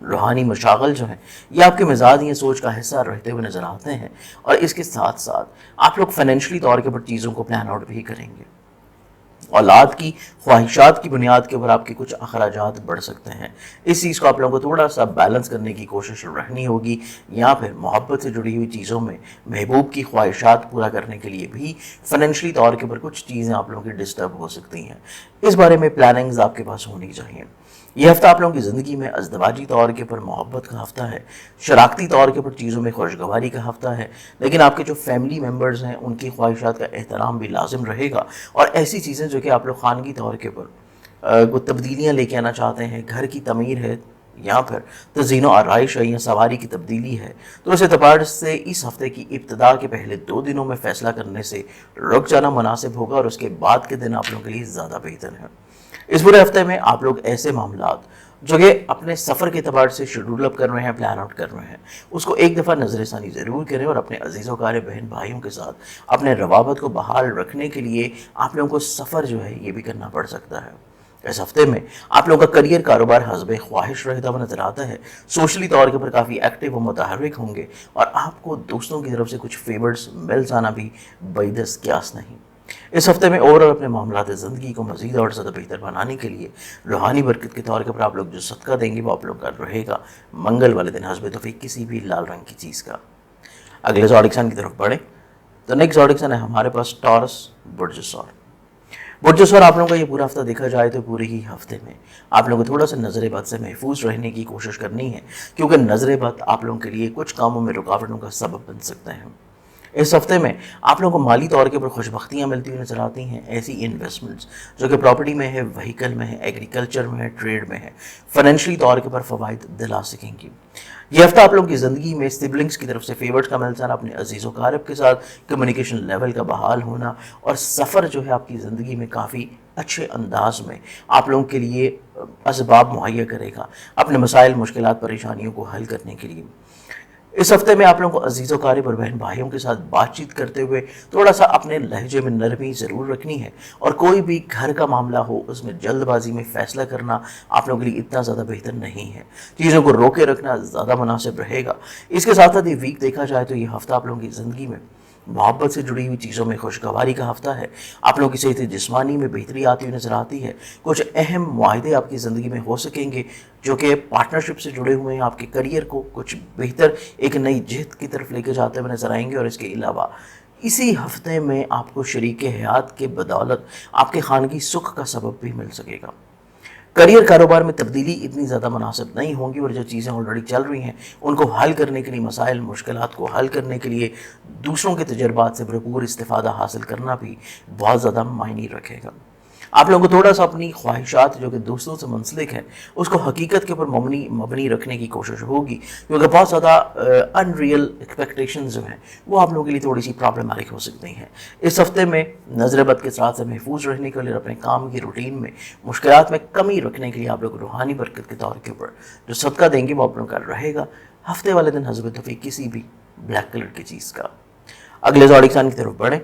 روحانی مشاغل جو ہیں یہ آپ کے مزاج یا سوچ کا حصہ رہتے ہوئے نظر آتے ہیں، اور اس کے ساتھ ساتھ آپ لوگ فائنینشلی طور کے اوپر چیزوں کو پلان آؤٹ بھی کریں گے۔ اولاد کی خواہشات کی بنیاد کے اوپر آپ کے کچھ اخراجات بڑھ سکتے ہیں، اس چیز کو آپ لوگوں کو تھوڑا سا بیلنس کرنے کی کوشش رہنی ہوگی، یا پھر محبت سے جڑی ہوئی چیزوں میں محبوب کی خواہشات پورا کرنے کے لیے بھی فائنینشلی طور کے اوپر کچھ چیزیں آپ لوگوں کی ڈسٹرب ہو سکتی ہیں۔ اس بارے میں پلاننگز آپ کے پاس ہونی چاہیے۔ یہ ہفتہ آپ لوگوں کی زندگی میں ازدواجی طور کے اوپر محبت کا ہفتہ ہے، شراکتی طور کے اوپر چیزوں میں خوشگواری کا ہفتہ ہے، لیکن آپ کے جو فیملی ممبرز ہیں ان کی خواہشات کا احترام بھی لازم رہے گا، اور ایسی چیزیں جو کہ آپ لوگ خانگی طور کے اوپر وہ تبدیلیاں لے کے آنا چاہتے ہیں، گھر کی تعمیر ہے یا پھر تزئین و آرائش ہے یا سواری کی تبدیلی ہے، تو اس اعتبار سے اس ہفتے کی ابتدا کے پہلے 2 دنوں میں فیصلہ کرنے سے رک جانا مناسب ہوگا، اور اس کے بعد کے دن آپ لوگوں کے لیے زیادہ بہتر ہے۔ اس پورے ہفتے میں آپ لوگ ایسے معاملات جو کہ اپنے سفر کے اعتبار سے شیڈول اپ کر رہے ہیں، پلان آؤٹ کر رہے ہیں، اس کو ایک دفعہ نظر ثانی ضرور کریں، اور اپنے عزیز و کار بہن بھائیوں کے ساتھ اپنے روابط کو بحال رکھنے کے لیے آپ لوگوں کو سفر جو ہے یہ بھی کرنا پڑ سکتا ہے۔ اس ہفتے میں آپ لوگوں کا کریئر کاروبار حسب خواہش رہتا ہوا نظر آتا ہے، سوشلی طور کے اوپر کافی ایکٹیو و متحرک ہوں گے، اور آپ کو دوستوں کی طرف سے کچھ فیورز مل جانا بھی بعیدست قیاس نہیں۔ اس ہفتے میں اور اپنے معاملات زندگی کو مزید اور زیادہ بہتر بنانے کے لیے روحانی برکت کے طور کے پر آپ لوگ جو صدقہ دیں گے وہ آپ لوگ کا رہے گا منگل والے دن حسب توفیق کسی بھی لال رنگ کی چیز کا۔ اگلے زوڈک سائن کی طرف بڑھیں تو نیکسٹ زوڈک سائن ہے ہمارے پاس ٹورس برج سور۔ برج سور آپ لوگوں کا یہ پورا ہفتہ دیکھا جائے تو پورے ہی ہفتے میں آپ لوگوں کو تھوڑا سا نظر بد سے محفوظ رہنے کی کوشش کرنی ہے، کیونکہ نظر بد آپ لوگوں کے لیے کچھ کاموں میں رکاوٹوں کا سبب بن سکتے ہیں۔ اس ہفتے میں آپ لوگوں کو مالی طور کے اوپر خوش بختیاں ملتی ہوئی نظر آتی ہیں، ایسی انویسٹمنٹس جو کہ پراپرٹی میں ہے، وہیکل میں ہے، ایگریکلچر میں ہے، ٹریڈ میں ہے، فائنینشلی طور کے اوپر فوائد دلا سکیں گی۔ یہ ہفتہ آپ لوگوں کی زندگی میں سبلنگز کی طرف سے فیورز کا مل جانا، اپنے عزیز و قارب کے ساتھ کمیونیکیشن لیول کا بحال ہونا، اور سفر جو ہے آپ کی زندگی میں کافی اچھے انداز میں آپ لوگوں کے لیے اسباب مہیا کرے گا اپنے مسائل، مشکلات، پریشانیوں کو حل کرنے کے لیے۔ اس ہفتے میں آپ لوگوں کو عزیز و قارب اور بہن بھائیوں کے ساتھ بات چیت کرتے ہوئے تھوڑا سا اپنے لہجے میں نرمی ضرور رکھنی ہے، اور کوئی بھی گھر کا معاملہ ہو اس میں جلد بازی میں فیصلہ کرنا آپ لوگوں کے لیے اتنا زیادہ بہتر نہیں ہے، چیزوں کو روکے رکھنا زیادہ مناسب رہے گا۔ اس کے ساتھ ساتھ یہ ویک دیکھا جائے تو یہ ہفتہ آپ لوگوں کی زندگی میں محبت سے جڑی ہوئی چیزوں میں خوشگواری کا ہفتہ ہے، آپ لوگوں کی صحت جسمانی میں بہتری آتی ہوئی نظر آتی ہے، کچھ اہم معاہدے آپ کی زندگی میں ہو سکیں گے جو کہ پارٹنرشپ سے جڑے ہوئے ہیں، آپ کے کریئر کو کچھ بہتر ایک نئی جہت کی طرف لے کے جاتے ہوئے نظر آئیں گے۔ اور اس کے علاوہ اسی ہفتے میں آپ کو شریک حیات کے بدولت آپ کے خانگی سکھ کا سبب بھی مل سکے گا۔ کریئر کاروبار میں تبدیلی اتنی زیادہ مناسب نہیں ہوگی، اور جو چیزیں آلریڈی چل رہی ہیں ان کو حل کرنے کے لیے، مسائل مشکلات کو حل کرنے کے لیے دوسروں کے تجربات سے بھرپور استفادہ حاصل کرنا بھی بہت زیادہ معنی رکھے گا۔ آپ لوگوں کو تھوڑا سا اپنی خواہشات جو کہ دوستوں سے منسلک ہیں اس کو حقیقت کے اوپر مبنی رکھنے کی کوشش ہوگی، کیونکہ بہت زیادہ ان ریئل ایکسپیکٹیشنز جو ہیں وہ آپ لوگوں کے لیے تھوڑی سی پرابلمٹک ہو سکتی ہیں۔ اس ہفتے میں نظر بد کے ساتھ سے محفوظ رہنے کے لیے اپنے کام کی روٹین میں مشکلات میں کمی رکھنے کے لیے آپ لوگ روحانی برکت کے طور کے اوپر جو صدقہ دیں گے وہ آپ لوگوں کا رہے گا ہفتے والے دن حسب توفیق کسی بھی بلیک کلر کی چیز کا۔ اگلے زوڈک سائن کی طرف بڑھیں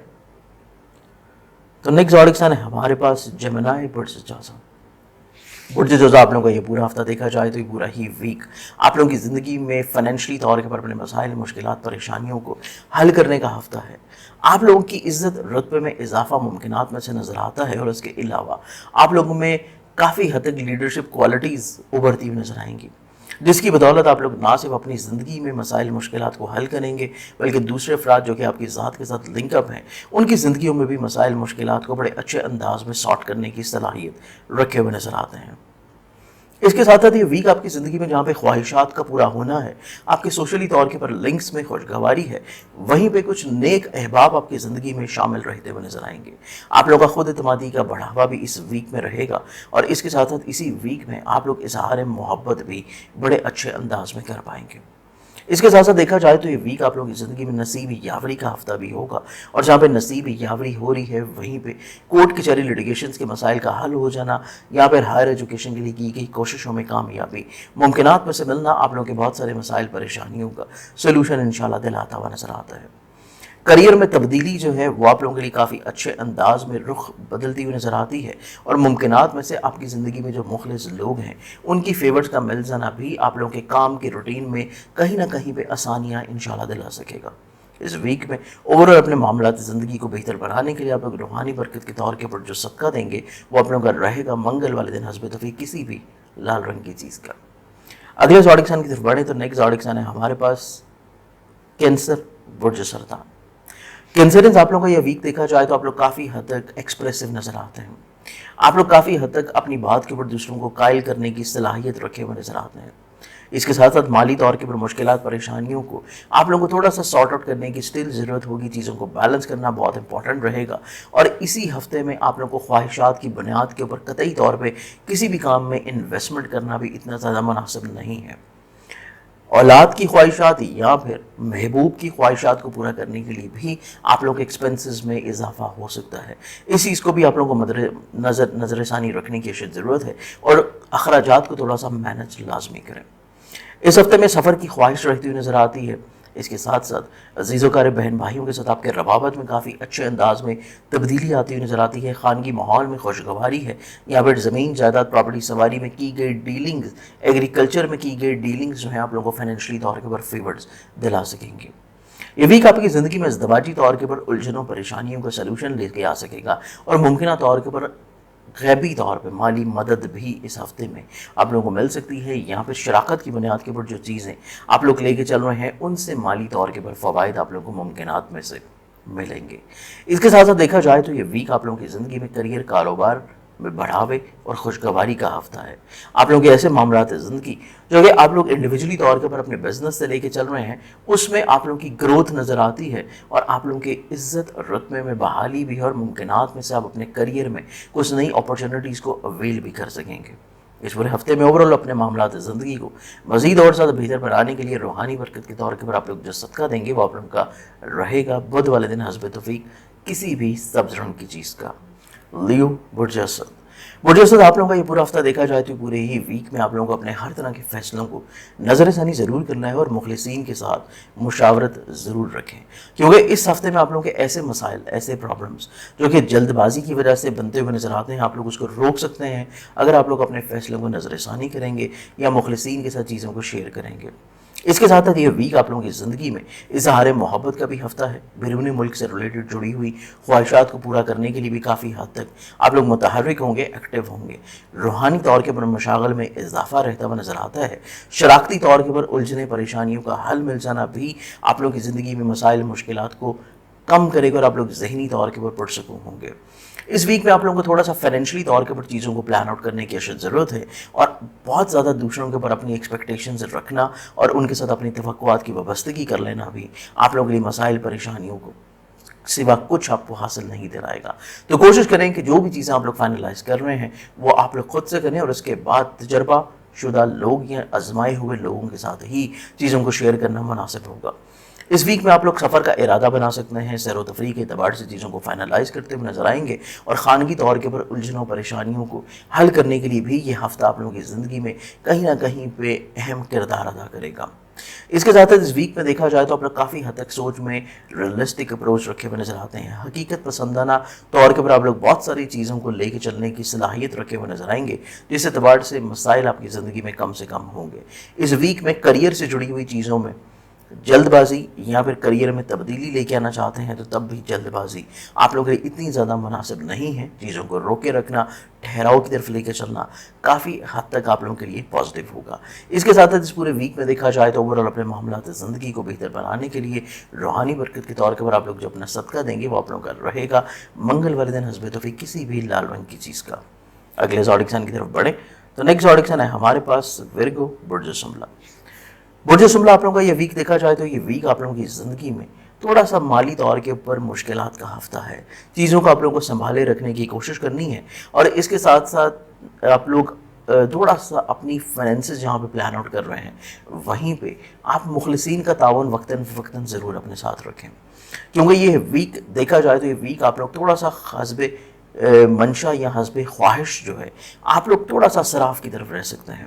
تو نیکسٹ زوڈک سائن ہے ہمارے پاس جیمنائی برج جوزا۔ برج جوزا آپ لوگوں کا یہ پورا ہفتہ دیکھا جائے تو یہ پورا ہی ویک آپ لوگوں کی زندگی میں فائنینشلی طور کے پر اپنے مسائل، مشکلات، پریشانیوں کو حل کرنے کا ہفتہ ہے۔ آپ لوگوں کی عزت رتبے میں اضافہ ممکنات میں سے نظر آتا ہے، اور اس کے علاوہ آپ لوگوں میں کافی حد تک لیڈرشپ کوالٹیز ابھرتی ہوئی نظر آئیں گی، جس کی بدولت آپ لوگ نہ صرف اپنی زندگی میں مسائل، مشکلات کو حل کریں گے بلکہ دوسرے افراد جو کہ آپ کی ذات کے ساتھ لنک اپ ہیں ان کی زندگیوں میں بھی مسائل، مشکلات کو بڑے اچھے انداز میں سارٹ کرنے کی صلاحیت رکھے ہوئے نظر آتے ہیں۔ اس کے ساتھ ساتھ یہ ویک آپ کی زندگی میں جہاں پہ خواہشات کا پورا ہونا ہے، آپ کے سوشلی طور کے پر لنکس میں خوشگواری ہے، وہیں پہ کچھ نیک احباب آپ کی زندگی میں شامل رہتے ہوئے نظر آئیں گے۔ آپ لوگوں کا خود اعتمادی کا بڑھاوا بھی اس ویک میں رہے گا، اور اس کے ساتھ ساتھ اسی ویک میں آپ لوگ اظہار محبت بھی بڑے اچھے انداز میں کر پائیں گے۔ اس کے ساتھ ساتھ دیکھا جائے تو یہ ویک آپ لوگوں کی زندگی میں نصیب یاوری کا ہفتہ بھی ہوگا، اور جہاں پہ نصیب یاوری ہو رہی ہے وہیں پہ کورٹ کچہری لٹیگیشنز کے مسائل کا حل ہو جانا، یا پھر ہائر ایجوکیشن کے لیے کی گئی کوششوں میں کامیابی ممکنات میں سے ملنا آپ لوگوں کے بہت سارے مسائل، پریشانیوں کا سلوشن انشاءاللہ دلاتا ہوا نظر آتا ہے۔ کریئر میں تبدیلی جو ہے وہ آپ لوگوں کے لیے کافی اچھے انداز میں رخ بدلتی ہوئی نظر آتی ہے، اور ممکنات میں سے آپ کی زندگی میں جو مخلص لوگ ہیں ان کی فیورز کا مل جانا بھی آپ لوگوں کے کام کے روٹین میں کہیں نہ کہیں پہ آسانیاں انشاءاللہ دلا سکے گا۔ اس ویک میں اوورآل اپنے معاملات زندگی کو بہتر بنانے کے لیے آپ لوگ روحانی برکت کے طور کے اوپر جو صدقہ دیں گے وہ آپ لوگوں کا رہے گا منگل والے دن حسب توفیق کسی بھی لال رنگ کی چیز کا۔ اگلے زوڈک سائن کی طرف بڑھیں تو نیکسٹ زوڈک سائن ہے ہمارے پاس کینسر، برج سرطان۔ کینسرنس آپ لوگوں کا یہ ویک دیکھا جائے تو آپ لوگ کافی حد تک ایکسپریسو نظر آتے ہیں، آپ لوگ کافی حد تک اپنی بات کے اوپر دوسروں کو قائل کرنے کی صلاحیت رکھے ہوئے نظر آتے ہیں۔ اس کے ساتھ ساتھ مالی طور کے اوپر مشکلات پریشانیوں کو آپ لوگوں کو تھوڑا سا سارٹ آؤٹ کرنے کی اسٹل ضرورت ہوگی، چیزوں کو بیلنس کرنا بہت امپورٹنٹ رہے گا، اور اسی ہفتے میں آپ لوگوں کو خواہشات کی بنیاد کے اوپر قطعی طور پہ کسی بھی کام میں انویسٹمنٹ کرنا بھی اتنا زیادہ مناسب نہیں ہے۔ اولاد کی خواہشات یا پھر محبوب کی خواہشات کو پورا کرنے کے لیے بھی آپ لوگوں کے ایکسپنسز میں اضافہ ہو سکتا ہے، اس چیز کو بھی آپ لوگوں کو نظر ثانی رکھنے کی اشد ضرورت ہے، اور اخراجات کو تھوڑا سا مینج لازمی کریں۔ اس ہفتے میں سفر کی خواہش رہتی ہوئی نظر آتی ہے، اس کے ساتھ ساتھ عزیز و قارب بہن بھائیوں کے ساتھ آپ کے روابط میں کافی اچھے انداز میں تبدیلی آتی ہوئی نظر آتی ہے، خانگی ماحول میں خوشگواری ہے، یا پھر زمین جائیداد پراپرٹی سواری میں کی گئی ڈیلنگز، ایگریکلچر میں کی گئی ڈیلنگز جو ہیں آپ لوگوں کو فائنینشلی طور کے اوپر فیورز دلا سکیں گے۔ یہ ویک آپ کی زندگی میں ازدواجی طور کے اوپر الجھنوں پریشانیوں کا سلوشن لے کے آ سکے گا، اور ممکنہ طور کے اوپر غیبی طور پہ مالی مدد بھی اس ہفتے میں آپ لوگوں کو مل سکتی ہے۔ یہاں پہ شراکت کی بنیاد کے اوپر جو چیزیں آپ لوگ لے کے چل رہے ہیں ان سے مالی طور کے اوپر فوائد آپ لوگوں کو ممکنات میں سے ملیں گے۔ اس کے ساتھ ساتھ دیکھا جائے تو یہ ویک آپ لوگوں کی زندگی میں کریئر، کاروبار میں بڑھاوے اور خوشگواری کا ہفتہ ہے۔ آپ لوگوں کے ایسے معاملات زندگی جو کہ آپ لوگ انڈیویجولی طور کے اوپر اپنے بزنس سے لے کے چل رہے ہیں اس میں آپ لوگوں کی گروتھ نظر آتی ہے، اور آپ لوگوں کے عزت اور رتبے میں بحالی بھی ہے، اور ممکنات میں سے آپ اپنے کریئر میں کچھ نئی اپرچونٹیز کو اویل بھی کر سکیں گے۔ اس پورے ہفتے میں اوورآل اپنے معاملات زندگی کو مزید اور زیادہ بہتر بنانے کے لیے روحانی برکت کے طور کے اوپر آپ لوگ جو صدقہ دیں گے وہ آپ لوگوں کا رہے گا بدھ والے دن حسب توفیق کسی بھی سبز رنگ کی چیز کا۔ لیو، برج اسد۔ برج اسد آپ لوگوں کا یہ پورا ہفتہ دیکھا جائے تو پورے ہی ویک میں آپ لوگوں کو اپنے ہر طرح کے فیصلوں کو نظر ثانی ضرور کرنا ہے، اور مخلصین کے ساتھ مشاورت ضرور رکھیں، کیونکہ اس ہفتے میں آپ لوگوں کے ایسے مسائل، ایسے پرابلمز جو کہ جلد بازی کی وجہ سے بنتے ہوئے نظر آتے ہیں، آپ لوگ اس کو روک سکتے ہیں اگر آپ لوگ اپنے فیصلوں کو نظر ثانی کریں گے یا مخلصین کے ساتھ چیزوں کو شیئر کریں گے۔ اس کے ساتھ ساتھ یہ ویک آپ لوگوں کی زندگی میں اظہار محبت کا بھی ہفتہ ہے، بیرونی ملک سے ریلیٹڈ جڑی ہوئی خواہشات کو پورا کرنے کے لیے بھی کافی حد تک آپ لوگ متحرک ہوں گے، ایکٹیو ہوں گے، روحانی طور کے اوپر مشاغل میں اضافہ رہتا ہوا نظر آتا ہے، شراکتی طور کے اوپر الجھنے پریشانیوں کا حل مل جانا بھی آپ لوگوں کی زندگی میں مسائل مشکلات کو کم کرے گا، اور آپ لوگ ذہنی طور کے اوپر پرسکون ہوں گے۔ اس ویک میں آپ لوگوں کو تھوڑا سا فائنینشلی طور کے اوپر چیزوں کو پلان آؤٹ کرنے کی اشد ضرورت ہے، اور بہت زیادہ دوسروں کے اوپر اپنی ایکسپیکٹیشنز رکھنا اور ان کے ساتھ اپنی توقعات کی وابستگی کر لینا بھی آپ لوگوں کے لیے مسائل پریشانیوں کو سوا کچھ آپ کو حاصل نہیں دلائے گا۔ تو کوشش کریں کہ جو بھی چیزیں آپ لوگ فائنلائز کر رہے ہیں وہ آپ لوگ خود سے کریں، اور اس کے بعد تجربہ شدہ لوگ یا آزمائے ہوئے لوگوں کے ساتھ ہی چیزوں کو شیئر کرنا مناسب ہوگا۔ اس ویک میں آپ لوگ سفر کا ارادہ بنا سکتے ہیں، سیر و تفریح کے اعتبار سے چیزوں کو فائنلائز کرتے ہوئے نظر آئیں گے، اور خانگی طور کے اوپر الجھنوں پریشانیوں کو حل کرنے کے لیے بھی یہ ہفتہ آپ لوگوں کی زندگی میں کہیں نہ کہیں پہ اہم کردار ادا کرے گا۔ اس کے ساتھ اس ویک میں دیکھا جائے تو آپ لوگ کافی حد تک سوچ میں ریئلسٹک اپروچ رکھے ہوئے نظر آتے ہیں، حقیقت پسندانہ طور کے اوپر آپ لوگ بہت ساری چیزوں کو لے کے چلنے کی صلاحیت رکھے ہوئے نظر آئیں گے، جس اعتبار سے مسائل آپ کی زندگی میں کم سے کم ہوں گے۔ اس ویک میں کریئر سے جڑی ہوئی چیزوں میں جلد بازی یا پھر کریئر میں تبدیلی لے کے آنا چاہتے ہیں تو تب بھی جلد بازی آپ لوگوں کے لیے اتنی زیادہ مناسب نہیں ہے، چیزوں کو روکے رکھنا، ٹھہراؤ کی طرف لے کے چلنا کافی حد تک آپ لوگوں کے لیے پازیٹیو ہوگا۔ اس کے ساتھ اس پورے ویک میں دیکھا جائے تو اوورآل اپنے معاملات زندگی کو بہتر بنانے کے لیے روحانی برکت کے طور کے اوپر آپ لوگ جو اپنا صدقہ دیں گے وہ آپ لوگوں کا رہے گا منگل والے دن حسب توفیق کسی بھی لال رنگ کی چیز کا۔ اگلے زوڈک سائن کی طرف بڑھیں تو نیکسٹ زوڈک سائن ہے ہمارے پاس ورگو، برج سملا۔ برج سملا آپ لوگوں کا یہ ویک دیکھا جائے تو یہ ویک آپ لوگوں کی زندگی میں تھوڑا سا مالی طور کے اوپر مشکلات کا ہفتہ ہے، چیزوں کو آپ لوگوں کو سنبھالے رکھنے کی کوشش کرنی ہے، اور اس کے ساتھ ساتھ آپ لوگ تھوڑا سا اپنی فائنینسز جہاں پہ پلان آؤٹ کر رہے ہیں وہیں پہ آپ مخلصین کا تعاون وقتاً فوقتاً ضرور اپنے ساتھ رکھیں، کیونکہ یہ ویک دیکھا جائے تو یہ ویک آپ لوگ تھوڑا سا حسب منشا یا حسب خواہش جو ہے آپ لوگ تھوڑا سا صراف کی طرف رہ سکتے ہیں،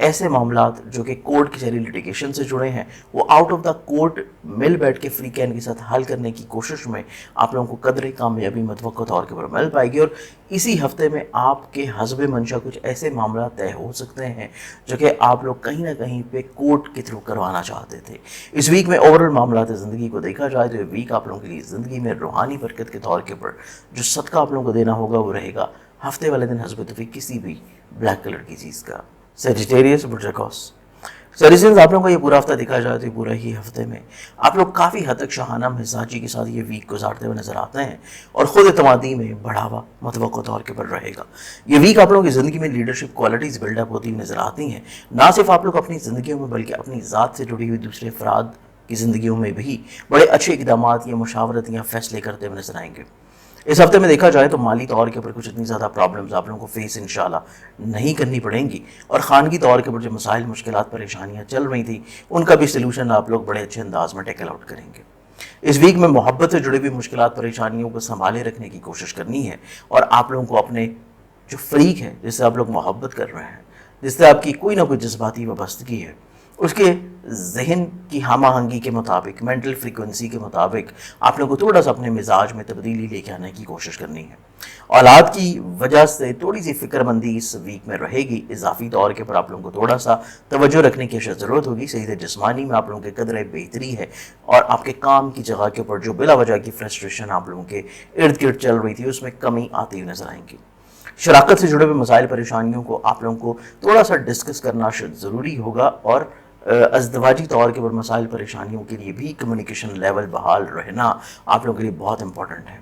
ایسے معاملات جو کہ کورٹ کچہری لٹیگیشن سے جڑے ہیں وہ آؤٹ آف دا کورٹ مل بیٹھ کے فری کین کے ساتھ حل کرنے کی کوشش میں آپ لوگوں کو قدرے کامیابی متوقع طور کے پر مل پائے گی، اور اسی ہفتے میں آپ کے حسب منشا کچھ ایسے معاملات طے ہو سکتے ہیں جو کہ آپ لوگ کہیں نہ کہیں پہ کورٹ کے تھرو کروانا چاہتے تھے۔ اس ویک میں اوور آل معاملات زندگی کو دیکھا جائے تو یہ ویک آپ لوگوں کے لیے زندگی میں روحانی برکت کے طور کے پر جو صدقہ آپ لوگوں کو دینا ہوگا وہ رہے گا ہفتے والے دن حسب توفیق کسی بھی بلیک کلر کی چیز کا۔ سیجیٹیریس برجکوس سیریزنز آپ لوگوں کا یہ پورا ہفتہ دیکھا جائے تو پورا ہی ہفتے میں آپ لوگ کافی حد تک شاہانہ مزاجی کے ساتھ یہ ویک گزارتے ہوئے نظر آتے ہیں اور خود اعتمادی میں بڑھاوا متوقع طور کے پر رہے گا۔ یہ ویک آپ لوگوں کی زندگی میں لیڈرشپ کوالٹیز بلڈ اپ ہوتی ہوئی نظر آتی ہیں، نہ صرف آپ لوگ اپنی زندگیوں میں بلکہ اپنی ذات سے جڑی ہوئی دوسرے افراد کی زندگیوں میں بھی بڑے اچھے اقدامات یا مشاورت یا فیصلے کرتے ہوئے نظر آئیں گے۔ اس ہفتے میں دیکھا جائے تو مالی طور کے اوپر کچھ اتنی زیادہ پرابلمز آپ لوگوں کو فیس انشاءاللہ نہیں کرنی پڑیں گی، اور خانگی طور کے اوپر جو مسائل مشکلات پریشانیاں چل رہی تھیں ان کا بھی سلوشن آپ لوگ بڑے اچھے انداز میں ٹیکل آؤٹ کریں گے۔ اس ویک میں محبت سے جڑی ہوئی مشکلات پریشانیوں کو سنبھالے رکھنے کی کوشش کرنی ہے، اور آپ لوگوں کو اپنے جو فریق ہے جس سے آپ لوگ محبت کر رہے ہیں، جس سے آپ کی کوئی نہ کوئی جذباتی وابستگی ہے، اس کے ذہن کی ہم آہنگی کے مطابق، مینٹل فریکوینسی کے مطابق آپ لوگوں کو تھوڑا سا اپنے مزاج میں تبدیلی لے کے آنے کی کوشش کرنی ہے۔ اولاد کی وجہ سے تھوڑی سی فکر مندی اس ویک میں رہے گی، اضافی طور کے پر آپ لوگوں کو تھوڑا سا توجہ رکھنے کی ضرورت ہوگی۔ صحیح جسمانی میں آپ لوگوں کے قدرے بہتری ہے، اور آپ کے کام کی جگہ کے اوپر جو بلا وجہ کی فرسٹریشن آپ لوگوں کے ارد گرد چل رہی تھی اس میں کمی آتی ہوئی نظر آئیں گی۔ شراکت سے جڑے ہوئے مسائل پریشانیوں کو آپ لوگوں کو تھوڑا سا ڈسکس کرنا ضروری ہوگا، اور ازدواجی طور کے پر مسائل پریشانیوں کے لیے بھی کمیونیکیشن لیول بحال رہنا آپ لوگوں کے لیے بہت امپورٹنٹ ہے۔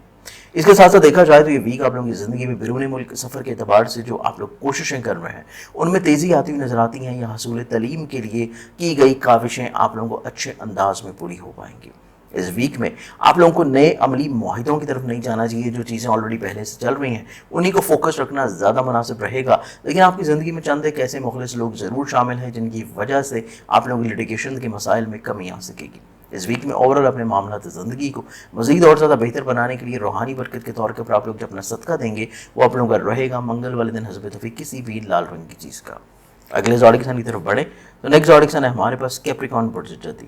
اس کے ساتھ ساتھ دیکھا جائے تو یہ ویک آپ لوگوں کی زندگی میں بیرون ملک سفر کے اعتبار سے جو آپ لوگ کوششیں کر رہے ہیں ان میں تیزی آتی ہوئی نظر آتی ہیں، یا حصول تعلیم کے لیے کی گئی کاوشیں آپ لوگوں کو اچھے انداز میں پوری ہو پائیں گی۔ اس ویک میں آپ لوگوں کو نئے عملی معاہدوں کی طرف نہیں جانا چاہیے، جو چیزیں آلریڈی پہلے سے چل رہی ہیں انہی کو فوکس رکھنا زیادہ مناسب رہے گا، لیکن آپ کی زندگی میں چند ایک ایسے مخلص لوگ ضرور شامل ہیں جن کی وجہ سے آپ لوگوں کی لٹیگیشن کے مسائل میں کمی آ سکے گی۔ اس ویک میں اوورال اپنے معاملات زندگی کو مزید اور زیادہ بہتر بنانے کے لیے روحانی برکت کے طور پر آپ لوگ جو اپنا صدقہ دیں گے وہ آپ لوگوں کا رہے گا منگل والے دن حسب توفیق کسی بھی لال رنگ کی چیز کا۔ اگلے زوڈک سائن کی طرف بڑھے تو نیکسٹ زوڈک سائن ہے ہمارے پاس کیپریکارن برج جتی۔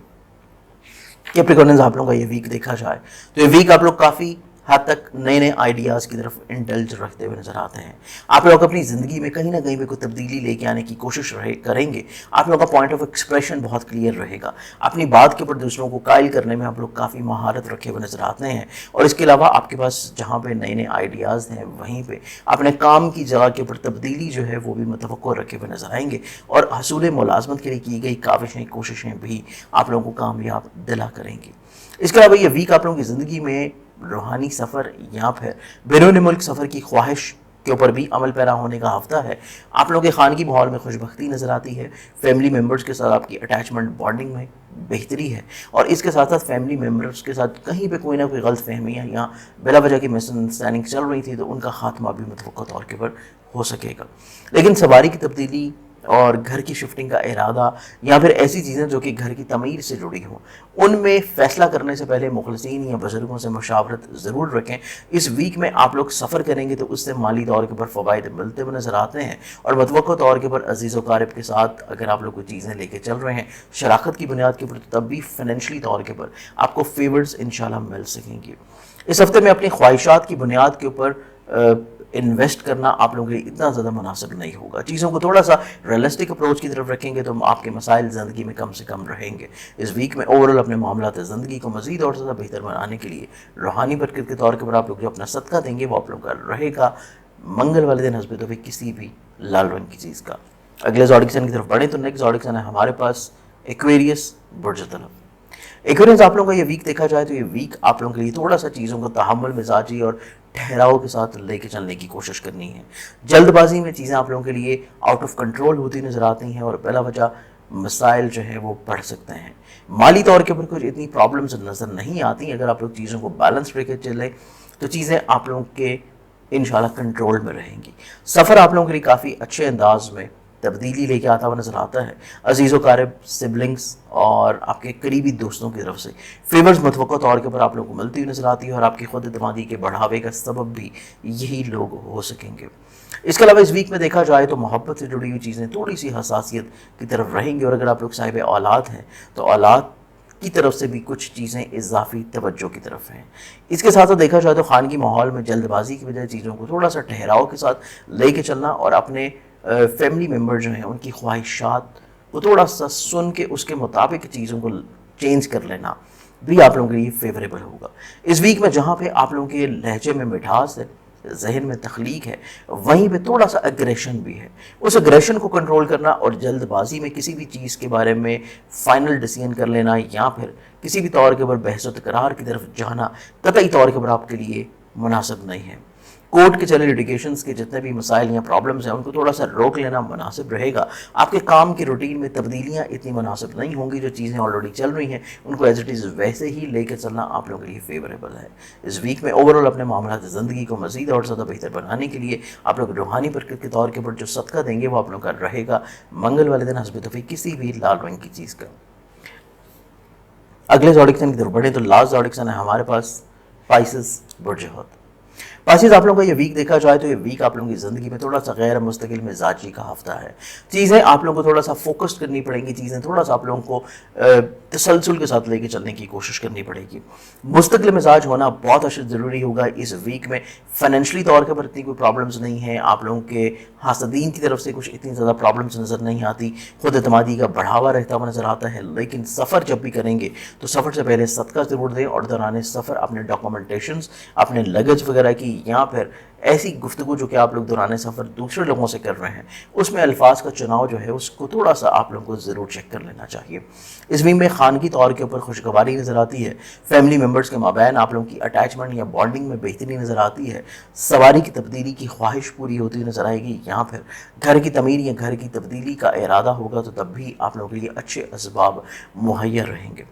کیپریکارنز آپ لوگوں کا یہ ویک دیکھا جائے تو یہ ویک آپ لوگ کافی حد تک نئے نئے آئیڈیاز کی طرف انڈلج رکھتے ہوئے نظر آتے ہیں۔ آپ لوگ اپنی زندگی میں کہیں نہ کہیں پہ کوئی تبدیلی لے کے آنے کی کوشش کریں گے۔ آپ لوگوں کا پوائنٹ آف ایکسپریشن بہت کلیئر رہے گا، اپنی بات کے اوپر دوسروں کو قائل کرنے میں آپ لوگ کافی مہارت رکھے ہوئے نظر آتے ہیں، اور اس کے علاوہ آپ کے پاس جہاں پہ نئے نئے آئیڈیاز ہیں وہیں پہ اپنے کام کی جگہ کے اوپر تبدیلی جو ہے وہ بھی متوقع رکھے ہوئے نظر آئیں گے، اور حصول ملازمت کے لیے کی گئی کاوشیں کوششیں بھی آپ لوگوں کو کامیاب دلا کریں گی۔ اس کے علاوہ یہ ویک آپ لوگوں کی زندگی میں روحانی سفر یا پھر بیرون ملک سفر کی خواہش کے اوپر بھی عمل پیرا ہونے کا ہفتہ ہے۔ آپ لوگوں کے خانگی ماحول میں خوش بختی نظر آتی ہے، فیملی ممبرز کے ساتھ آپ کی اٹیچمنٹ بانڈنگ میں بہتری ہے، اور اس کے ساتھ ساتھ فیملی ممبرز کے ساتھ کہیں پہ کوئی نہ کوئی غلط فہمیاں یا بلا وجہ کی مس انڈرسٹینڈنگ چل رہی تھی تو ان کا خاتمہ بھی متوقع طور کے پر ہو سکے گا۔ لیکن سواری کی تبدیلی اور گھر کی شفٹنگ کا ارادہ یا پھر ایسی چیزیں جو کہ گھر کی تعمیر سے جڑی ہوں ان میں فیصلہ کرنے سے پہلے مخلصین یا بزرگوں سے مشاورت ضرور رکھیں۔ اس ویک میں آپ لوگ سفر کریں گے تو اس سے مالی طور کے پر فوائد ملتے ہوئے نظر آتے ہیں، اور متوقع طور کے پر عزیز و قارب کے ساتھ اگر آپ لوگ کوئی چیزیں لے کے چل رہے ہیں شراکت کی بنیاد کے اوپر تب بھی فائنینشلی طور کے پر آپ کو فیورز انشاءاللہ مل سکیں گے۔ اس ہفتے میں اپنی خواہشات کی بنیاد کے اوپر انویسٹ کرنا آپ لوگوں کے لیے اتنا زیادہ مناسب نہیں ہوگا۔ چیزوں کو تھوڑا سا ریئلسٹک اپروچ کی طرف رکھیں گے تو آپ کے مسائل زندگی میں کم سے کم رہیں گے۔ اس ویک میں اوورال اپنے معاملات زندگی کو مزید اور زیادہ بہتر بنانے کے لیے روحانی برکت کے طور پر آپ لوگ جو اپنا صدقہ دیں گے وہ آپ لوگوں کا رہے گا منگل والے دن حسب توفیق کسی بھی لال رنگ کی چیز کا۔ اگلے زوڈک سائن کی طرف بڑھیں تو نیکسٹ زوڈک سائن ہے ہمارے پاس ایکویریس برج طلب۔ ایکویرینس آپ لوگوں کا یہ ویک دیکھا جائے تو یہ ویک آپ لوگوں کے لیے تھوڑا سا چیزوں کو تحمل مزاجی اور ٹھہراؤ کے ساتھ لے کے چلنے کی کوشش کرنی ہے۔ جلد بازی میں چیزیں آپ لوگوں کے لیے آؤٹ آف کنٹرول ہوتی نظر آتی ہیں، اور بلا وجہ مسائل جو ہیں وہ بڑھ سکتے ہیں۔ مالی طور کے اوپر کچھ اتنی پرابلمز نظر نہیں آتی، اگر آپ لوگ چیزوں کو بیلنس رکھ کے چلیں تو چیزیں آپ لوگوں کے انشاءاللہ کنٹرول میں رہیں گی۔ سفر آپ لوگوں کے لیے کافی اچھے انداز میں تبدیلی لے کے آتا ہوا نظر آتا ہے۔ عزیز و قارب سبلنگز اور آپ کے قریبی دوستوں کی طرف سے فیورز متوقع طور کے پر آپ لوگوں کو ملتی ہوئی نظر آتی ہے، اور آپ کی خود اعتمادی کے بڑھاوے کا سبب بھی یہی لوگ ہو سکیں گے۔ اس کے علاوہ اس ویک میں دیکھا جائے تو محبت سے جڑی ہوئی چیزیں تھوڑی سی حساسیت کی طرف رہیں گی، اور اگر آپ لوگ صاحب اولاد ہیں تو اولاد کی طرف سے بھی کچھ چیزیں اضافی توجہ کی طرف ہیں۔ اس کے ساتھ ساتھ دیکھا جائے تو خانگی ماحول میں جلد بازی کی بجائے چیزوں کو تھوڑا سا ٹھہراؤ کے ساتھ لے کے چلنا، اور اپنے فیملی ممبر جو ہیں ان کی خواہشات کو تھوڑا سا سن کے اس کے مطابق چیزوں کو چینج کر لینا بھی آپ لوگوں کے لیے فیوریبل ہوگا۔ اس ویک میں جہاں پہ آپ لوگوں کے لہجے میں مٹھاس ہے، ذہن میں تخلیق ہے، وہیں پہ تھوڑا سا اگریشن بھی ہے۔ اس اگریشن کو کنٹرول کرنا اور جلد بازی میں کسی بھی چیز کے بارے میں فائنل ڈیسیژن کر لینا، یا پھر کسی بھی طور کے اوپر بحث و تکرار کی طرف جانا قطعی طور کے اوپر آپ کے لیے مناسب نہیں ہے۔ کورٹ کے چلے لیٹیگیشنز کے جتنے بھی مسائل یا پرابلمز ہیں ان کو تھوڑا سا روک لینا مناسب رہے گا۔ آپ کے کام کی روٹین میں تبدیلیاں اتنی مناسب نہیں ہوں گی، جو چیزیں آلریڈی چل رہی ہیں ان کو ایز اٹ از ویسے ہی لے کے چلنا آپ لوگوں کے لیے فیوریبل ہے۔ اس ویک میں اوورآل اپنے معاملات زندگی کو مزید اور زیادہ بہتر بنانے کے لیے آپ لوگ روحانی برکت کے طور کے اوپر جو صدقہ دیں گے وہ آپ لوگوں کا رہے گا منگل والے دن حسب توفیق کسی بھی لال رنگ کی چیز کا۔ اگلے زوڈک سائن کی طرف بڑھیں تو لاسٹ زوڈک سائن ہے ہمارے پاس پائسز برج حوت۔ پائسز آپ لوگوں کا یہ ویک دیکھا جائے تو یہ ویک آپ لوگوں کی زندگی میں تھوڑا سا غیر مستقل مزاجی کا ہفتہ ہے۔ چیزیں آپ لوگوں کو تھوڑا سا فوکس کرنی پڑیں گی، چیزیں تھوڑا سا آپ لوگوں کو تسلسل کے ساتھ لے کے چلنے کی کوشش کرنی پڑے گی۔ مستقل مزاج ہونا بہت اشد ضروری ہوگا اس ویک میں۔ فائنینشلی طور کے پر اتنی کوئی پرابلمز نہیں ہیں، آپ لوگوں کے حاسدین کی طرف سے کچھ اتنی زیادہ پرابلمز نظر نہیں آتی، خود اعتمادی کا بڑھاوا رہتا ہوا نظر آتا ہے۔ لیکن سفر جب بھی کریں گے تو سفر سے پہلے صدقہ ضرور دیں، اور دوران سفر اپنے ڈاکومنٹیشنز، اپنے لگیج وغیرہ کی، یا پھر ایسی گفتگو جو کہ آپ لوگ دوران سفر دوسرے لوگوں سے کر رہے ہیں اس میں الفاظ کا چناؤ جو ہے اس کو تھوڑا سا آپ لوگوں کو ضرور چیک کر لینا چاہیے۔ اس ویک میں خانگی طور کے اوپر خوشگواری نظر آتی ہے، فیملی ممبرز کے مابین آپ لوگوں کی اٹیچمنٹ یا بانڈنگ میں بہتری نظر آتی ہے، سواری کی تبدیلی کی خواہش پوری ہوتی نظر آئے گی، یا پھر گھر کی تعمیر یا گھر کی تبدیلی کا ارادہ ہوگا تو تب بھی آپ لوگوں کے لیے اچھے اسباب مہیا رہیں گے۔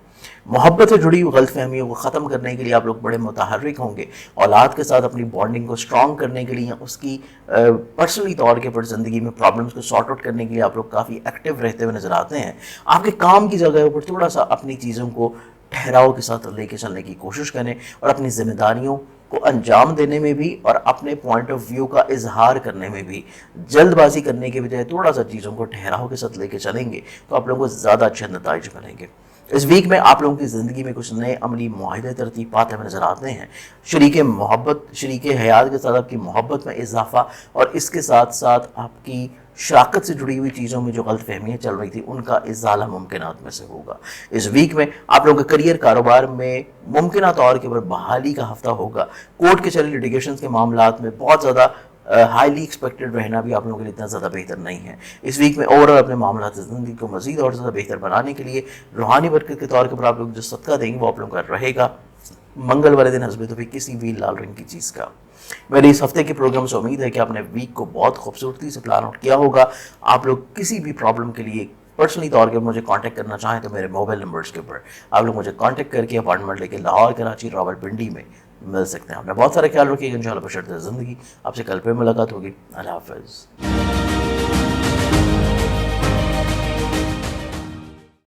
محبت سے جڑی ہوئی غلط فہمیوں کو ختم کرنے کے لیے آپ لوگ بڑے متحرک ہوں گے، اولاد کے ساتھ اپنی بانڈنگ کو اسٹرانگ کرنے کے لیے، اس کی پرسنلی طور کے پر زندگی میں پرابلمس کو سارٹ آؤٹ کرنے کے لیے آپ لوگ کافی ایکٹیو رہتے ہوئے نظر آتے ہیں۔ آپ کے کام کی جگہ پر تھوڑا سا اپنی چیزوں کو ٹھہراؤ کے ساتھ لے کے چلنے کی کوشش کریں، اور اپنی ذمہ داریوں کو انجام دینے میں بھی اور اپنے پوائنٹ آف ویو کا اظہار کرنے میں بھی جلد بازی کرنے کے بجائے تھوڑا سا چیزوں کو ٹھہراؤ کے ساتھ لے کے چلیں گے تو آپ لوگوں کو زیادہ اچھے نتائج ملیں گے۔ اس ویک میں آپ لوگوں کی زندگی میں کچھ نئے عملی معاہدے ترتیب پاتے ہوئے نظر آتے ہیں، شریک حیات کے ساتھ آپ کی محبت میں اضافہ، اور اس کے ساتھ ساتھ آپ کی شراکت سے جڑی ہوئی چیزوں میں جو غلط فہمیاں چل رہی تھی ان کا ازالہ ممکنات میں سے ہوگا۔ اس ویک میں آپ لوگوں کے کریئر کاروبار میں ممکنہ طور کے اوپر بحالی کا ہفتہ ہوگا۔ کورٹ کے چلے لیٹیگیشنز کے معاملات میں بہت زیادہ ہائیلی ایکسپیکٹڈ رہنا بھی آپ لوگوں کے لیے اتنا زیادہ بہتر نہیں ہے۔ اس ویک میں اوورآل اپنے معاملات زندگی کو مزید اور زیادہ بہتر بنانے کے لیے روحانی برکت کے طور کے اوپر آپ لوگ جو صدقہ دیں گے وہ آپ لوگوں کا رہے گا منگل والے دن حسب توفیق کسی بھی لال رنگ کی چیز کا۔ میری اس ہفتے کے پروگرام سے امید ہے کہ آپ نے ویک کو بہت خوبصورتی سے پلان آؤٹ کیا ہوگا۔ آپ لوگ کسی بھی پرابلم کے لیے پرسنلی طور پر مجھے کانٹیکٹ کرنا چاہیں تو میرے موبائل نمبرز کے اوپر آپ لوگ مجھے کانٹیکٹ کر کے اپائنٹمنٹ لے کے لاہور، کراچی، راولپنڈی میں مل سکتے ہیں۔ آپ نے بہت سارے خیال رکھیے گا، انشاءاللہ بشرط زندگی۔ آپ سے کل پھر ملاقات ہوگی۔ اللہ حافظ۔